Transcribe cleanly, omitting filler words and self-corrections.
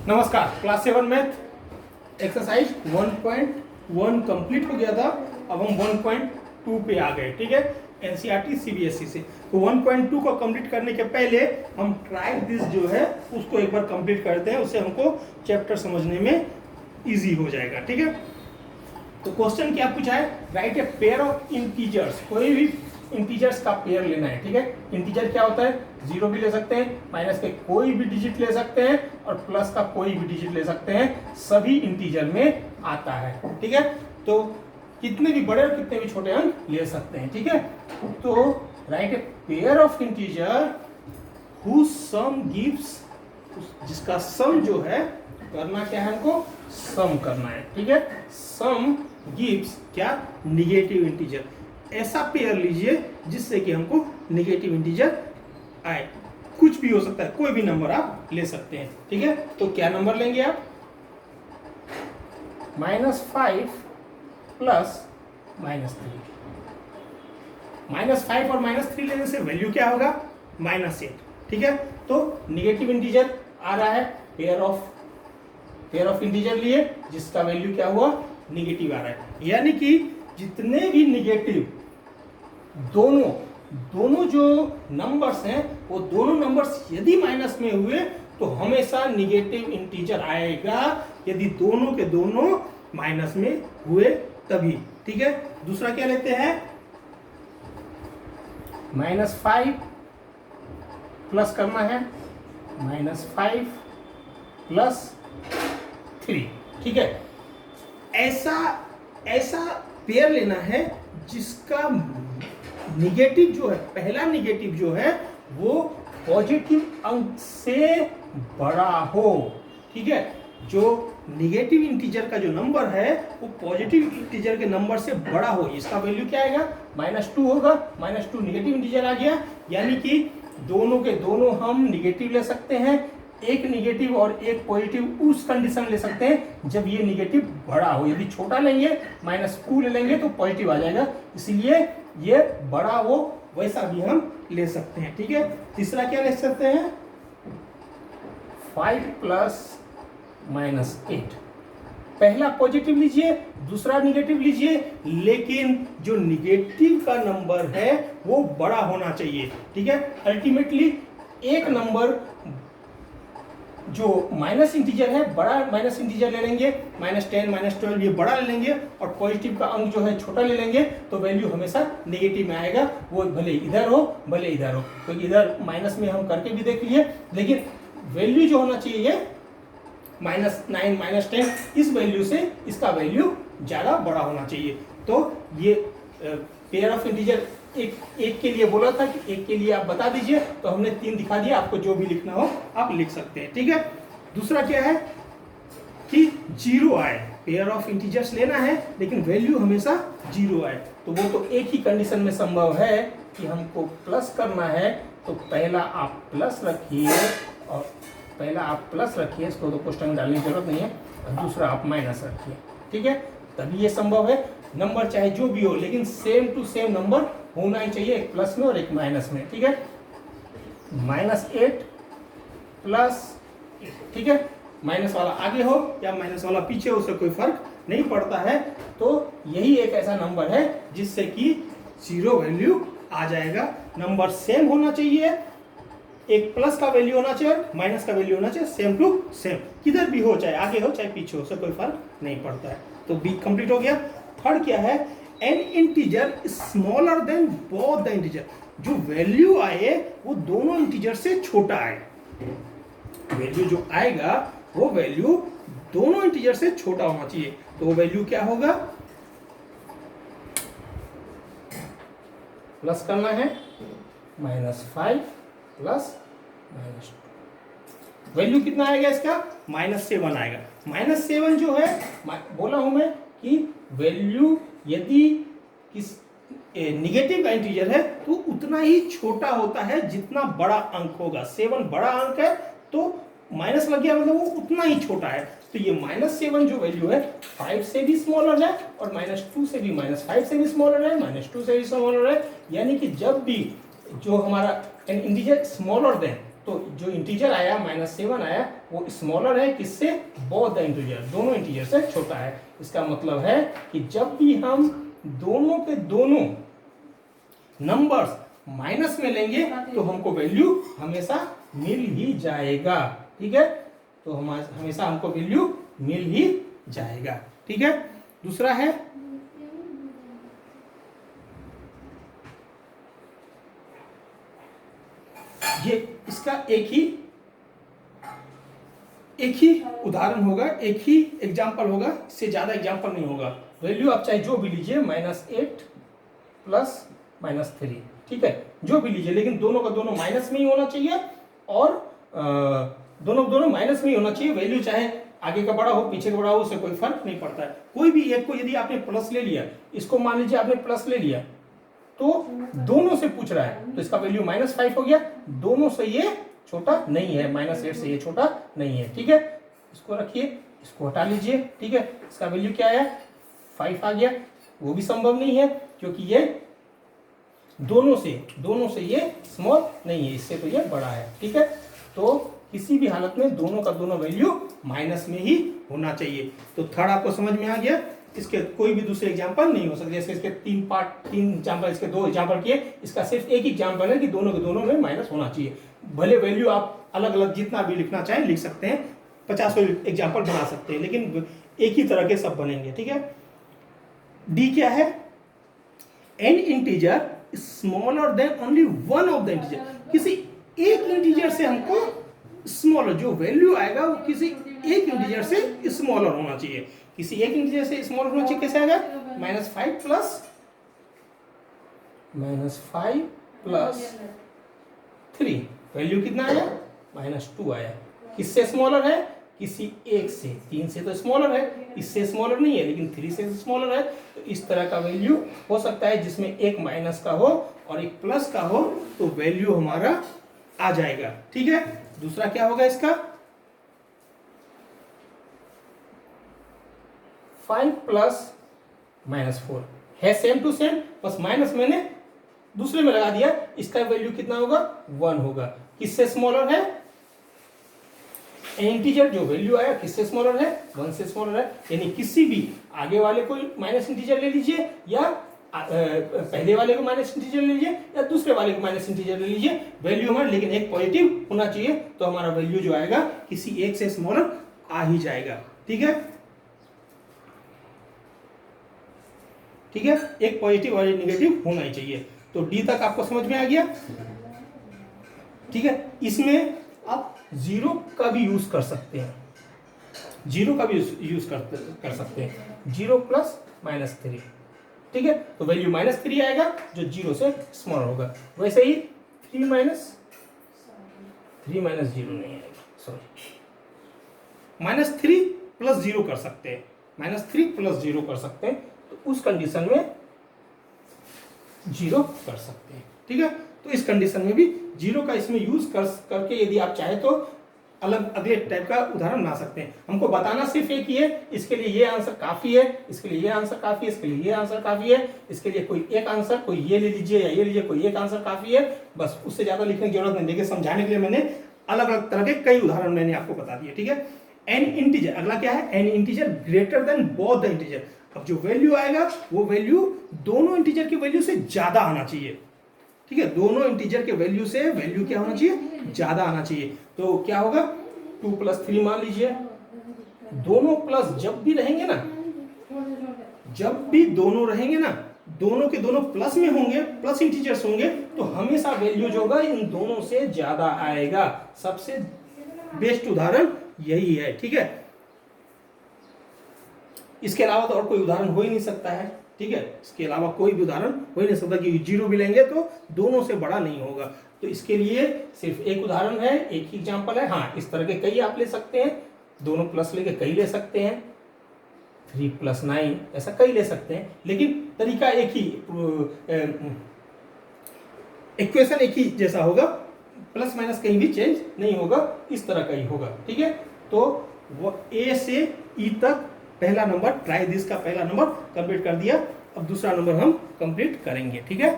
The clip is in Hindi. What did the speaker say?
नमस्कार। क्लास 7 मैथ एक्सरसाइज 1.1 कंप्लीट हो गया था। अब हम 1.2 पे आ गए। ठीक है, एनसीईआरटी सीबीएसई से। तो 1.2 को कंप्लीट करने के पहले हम ट्राई दिस जो है उसको एक बार कंप्लीट करते हैं, उससे हमको चैप्टर समझने में इजी हो जाएगा। ठीक है, तो क्वेश्चन क्या पूछा है, right a pair of integers. कोई भी इंटीजर्स का पेयर लेना है। ठीक है, इंटीजर क्या होता है, जीरो भी ले सकते हैं, माइनस के कोई भी डिजिट ले सकते हैं और प्लस का कोई भी डिजिट ले सकते हैं, सभी इंटीजर में आता है। ठीक है, तो कितने भी बड़े और कितने भी छोटे अंक ले सकते हैं। ठीक है, तो write a pair of integer whose sum gives, जिसका सम जो है करना क्या है, हमको सम करना है। ठीक है, सम गिव्स क्या, निगेटिव इंटीजर। ऐसा पेयर लीजिए जिससे कि हमको निगेटिव इंटीजर आए। कुछ भी हो सकता है, कोई भी नंबर आप ले सकते हैं। ठीक है, तो क्या नंबर लेंगे आप, -5 प्लस -3। -5 और -3 लेने से वैल्यू क्या होगा, -8। ठीक है, तो निगेटिव इंटीजर आ रहा है, पेयर ऑफ इंटीजर लिए जिसका वैल्यू क्या हुआ, निगेटिव आ रहा है। यानी कि जितने भी निगेटिव दोनों जो नंबर्स हैं, वो दोनों नंबर्स यदि माइनस में हुए तो हमेशा निगेटिव इंटीजर आएगा, यदि दोनों के दोनों माइनस में हुए तभी। ठीक है, दूसरा क्या लेते हैं, -5 प्लस करना है -5 प्लस 3। ठीक है, ऐसा पेयर लेना है जिसका निगेटिव जो है, पहला निगेटिव जो है वो पॉजिटिव अंक से बड़ा हो। ठीक है, जो निगेटिव इंटीजर का जो नंबर है वो पॉजिटिव इंटीजर के नंबर से बड़ा हो। इसका वैल्यू क्या आएगा, -2 होगा। -2 निगेटिव इंटीजर आ गया, यानी कि दोनों के दोनों हम निगेटिव ले सकते हैं। एक निगेटिव और एक पॉजिटिव उस कंडीशन ले सकते हैं जब ये निगेटिव बड़ा हो। यदि छोटा लेंगे, -2 ले लेंगे तो पॉजिटिव आ जाएगा, इसलिए ये बड़ा हो वैसा भी हम ले सकते हैं। ठीक है, तीसरा क्या ले सकते हैं, 5 प्लस -8। पहला पॉजिटिव लीजिए, दूसरा निगेटिव लीजिए, लेकिन जो निगेटिव का नंबर है वो बड़ा होना चाहिए। ठीक है, अल्टीमेटली एक नंबर जो माइनस इंटीजर है, बड़ा माइनस इंटीजर ले लेंगे, -10 -12 ये बड़ा ले लेंगे, और पॉजिटिव का अंक जो है छोटा ले लेंगे, तो वैल्यू हमेशा नेगेटिव में आएगा। वो भले इधर हो भले इधर हो, क्योंकि इधर माइनस में हम करके भी देख लिए, लेकिन वैल्यू जो होना चाहिए -9 -10, इस वैल्यू से इसका वैल्यू ज़्यादा बड़ा होना चाहिए। तो ये पेयर ऑफ इंटीजर एक के लिए बोला था कि एक के लिए आप बता दीजिए, तो हमने 3 दिखा दिया। आपको जो भी लिखना हो आप लिख सकते हैं। ठीक है, दूसरा क्या है कि 0 आए। पेयर ऑफ इंटीजर्स लेना है लेकिन वैल्यू हमेशा 0 आए, तो वो तो एक ही कंडीशन में संभव है कि हमको प्लस करना है। तो पहला आप प्लस रखिए, इसको तो क्वेश्चन में डालने की जरूरत नहीं है, और दूसरा आप माइनस रखिए। ठीक है, तभी ये संभव है। नंबर चाहे जो भी हो, लेकिन सेम टू सेम नंबर होना ही चाहिए, एक प्लस में और एक माइनस में। ठीक है, -8 प्लस 8। ठीक है, माइनस वाला आगे हो या माइनस वाला पीछे हो, उससे कोई फर्क नहीं पड़ता है। तो यही एक ऐसा नंबर है जिससे कि 0 वैल्यू आ जाएगा। नंबर सेम होना चाहिए, एक प्लस का वैल्यू होना चाहिए, माइनस का वैल्यू होना चाहिए, सेम टू सेम, किधर भी हो, चाहे आगे हो चाहे पीछे हो, उससे कोई फर्क नहीं पड़ता है। तो बी कंप्लीट हो गया। थर्ड क्या है, N integer smaller than both the integer. जो वैल्यू आए वो दोनों इंटीजर से छोटा आए। वैल्यू जो आएगा वो वैल्यू दोनों इंटीजर से छोटा होना चाहिए। तो वैल्यू क्या होगा, प्लस करना है -5 प्लस -2। वैल्यू कितना आएगा इसका, -7 आएगा। -7 जो है, बोला हूं मैं कि वैल्यू यदि किस निगेटिव का इंटीजर है तो उतना ही छोटा होता है जितना बड़ा अंक होगा। 7 बड़ा अंक है तो माइनस लग गया, मतलब वो उतना ही छोटा है। तो ये -7 जो वैल्यू है 5 से भी स्मॉलर है, और -2 से भी, -5 से भी स्मॉलर है, -2 से भी स्मॉलर है। यानी कि जब भी जो हमारा इंटीजर स्मॉलर देन तो जो इंटीजर आया -7 आया वो स्मॉलर है किससे, बोथ द इंटीजर, दोनों इंटीजर से छोटा है। इसका मतलब है कि जब भी हम दोनों के दोनों नंबर्स माइनस में लेंगे तो हमको वैल्यू हमेशा मिल ही जाएगा। ठीक है, तो हमेशा हमको वैल्यू मिल ही जाएगा। ठीक है, दूसरा है ये, इसका एक ही उदाहरण होगा, एक ही एग्जाम्पल होगा, इससे ज्यादा एग्जाम्पल नहीं होगा। वैल्यू आप चाहे जो भी लीजिए, -8 प्लस -3, ठीक है, जो भी लीजिए, लेकिन दोनों का दोनों माइनस में ही होना चाहिए और दोनों माइनस में ही होना चाहिए। वैल्यू चाहे आगे का बड़ा हो पीछे का बड़ा हो, उससे कोई फर्क नहीं पड़ता है। कोई भी एक को यदि आपने प्लस ले लिया, इसको मान लीजिए आपने प्लस ले लिया, तो दोनों से पूछ रहा है, तो इसका वैल्यू -5 हो गया, दोनों से ये छोटा नहीं है, -8 से ये छोटा नहीं है। ठीक है, इसको रखिए, इसको हटा लीजिए। ठीक है, इसका वैल्यू क्या आया, 5 आ गया। वो भी संभव नहीं है क्योंकि ये दोनों से ये स्मॉल नहीं है, इससे तो ये बड़ा है। ठीक है, तो किसी भी हालत में दोनों का दोनों वैल्यू माइनस में ही होना चाहिए। तो थर्ड आपको समझ में आ गया। इसके कोई भी दूसरे एग्जांपल नहीं हो सकते। जैसे इसके 3 एग्जांपल, इसके 2 एग्जांपल किए, इसका सिर्फ एक एग्जांपल है कि दोनों के दोनों में माइनस होना चाहिए। भले वैल्यू आप अलग अलग जितना भी लिखना चाहें लिख सकते हैं, 50 एग्जांपल बना सकते हैं, लेकिन एक ही तरह के सब बनेंगे। ठीक है, डी क्या है, N integer smaller than only one of the integer. किसी एक इंटीजर से हमको स्मॉलर जो वैल्यू आएगा वो किसी एक इंटीजर से स्मॉलर होना चाहिए। किसी एक इंटीजर से स्मॉलर होना चाहिए, कैसे आएगा, -5 प्लस 3, वैल्यू कितना आया, -2 आया। किससे स्मॉलर है, किसी एक से। 3 से तो स्मॉलर है, इससे स्मॉलर नहीं है, लेकिन 3 से स्मॉलर है। तो इस तरह का वैल्यू हो सकता है जिसमें एक माइनस का हो और एक प्लस का हो, तो वैल्यू हमारा आ जाएगा। ठीक है, दूसरा क्या होगा इसका, 5 प्लस -4 है, सेम टू सेम, बस माइनस मैंने दूसरे में लगा दिया। इसका वैल्यू कितना होगा, 1 होगा। किससे स्मॉलर है, इंटीजर जो वैल्यू आया किससे स्मॉलर है, 1 से स्मॉलर है। यानी किसी भी आगे वाले को माइनस इंटीजर ले लीजिए, या पहले वाले को माइनस इंटीजर ले लीजिए, या दूसरे वाले को माइनस इंटीजर ले लीजिए, वैल्यू हमारा लेकिन एक पॉजिटिव होना चाहिए, तो हमारा वैल्यू जो आएगा किसी एक से स्मॉलर आ ही जाएगा। ठीक है, ठीक है, एक पॉजिटिव और एक नेगेटिव होना ही चाहिए। तो डी तक आपको समझ में आ गया। ठीक है, इसमें आप जीरो का भी यूज कर सकते हैं, जीरो का भी यूज कर सकते हैं, 0 प्लस -3। ठीक है, तो वैल्यू -3 आएगा जो 0 से स्मॉल होगा। वैसे ही 3 माइनस 0 नहीं आएगा, सॉरी, -3 प्लस 0 कर सकते हैं, -3 प्लस 0 कर सकते हैं, तो उस कंडीशन में 0 कर सकते हैं। ठीक है, तो इस कंडीशन में भी 0 का इसमें यूज करके यदि आप चाहे तो अलग अगले टाइप का उदाहरण बना सकते हैं। हमको बताना सिर्फ एक ही है, इसके लिए ये आंसर काफी है, इसके लिए ये आंसर काफी है, इसके लिए ये आंसर काफी है, इसके लिए कोई एक आंसर, कोई ये ले लीजिए या ये लीजिए, कोई एक आंसर काफी है, बस उससे ज्यादा लिखने की जरूरत नहीं। देखिए, समझाने के लिए मैंने अलग अलग तरह के कई उदाहरण मैंने आपको बता दिए। ठीक है, एन इंटीजर, अगला क्या है, N integer greater than both the integer. अब जो वैल्यू आएगा वो वैल्यू दोनों इंटीजर की वैल्यू से ज्यादा आना चाहिए। ठीक है, दोनों इंटीजर के वैल्यू से वैल्यू क्या होना चाहिए, ज्यादा आना चाहिए। तो क्या होगा, 2 प्लस 3 मान लीजिए, दोनों प्लस जब भी रहेंगे ना, जब भी दोनों रहेंगे ना, दोनों के दोनों प्लस में होंगे, प्लस इंटीजर्स होंगे, तो हमेशा वैल्यू जो होगा इन दोनों से ज्यादा आएगा। सबसे बेस्ट उदाहरण यही है। ठीक है, इसके अलावा तो और कोई उदाहरण हो ही नहीं सकता है। ठीक है, इसके अलावा कोई भी उदाहरण हो ही नहीं सकता कि 0 भी लेंगे तो दोनों से बड़ा नहीं होगा। तो इसके लिए सिर्फ एक उदाहरण है, एक ही एग्जांपल है। हाँ, इस तरह के कई आप ले सकते हैं, दोनों प्लस लेके कई ले सकते हैं, 3 + 9 ऐसा कई ले सकते हैं, लेकिन तरीका एक ही, इक्वेशन एक ही जैसा होगा, प्लस माइनस कहीं भी चेंज नहीं होगा, इस तरह का ही होगा। ठीक है, तो वो ए से ई तक पहला नंबर, ट्राई दिस का पहला नंबर कंप्लीट कर दिया। अब दूसरा नंबर हम कंप्लीट करेंगे। ठीक है।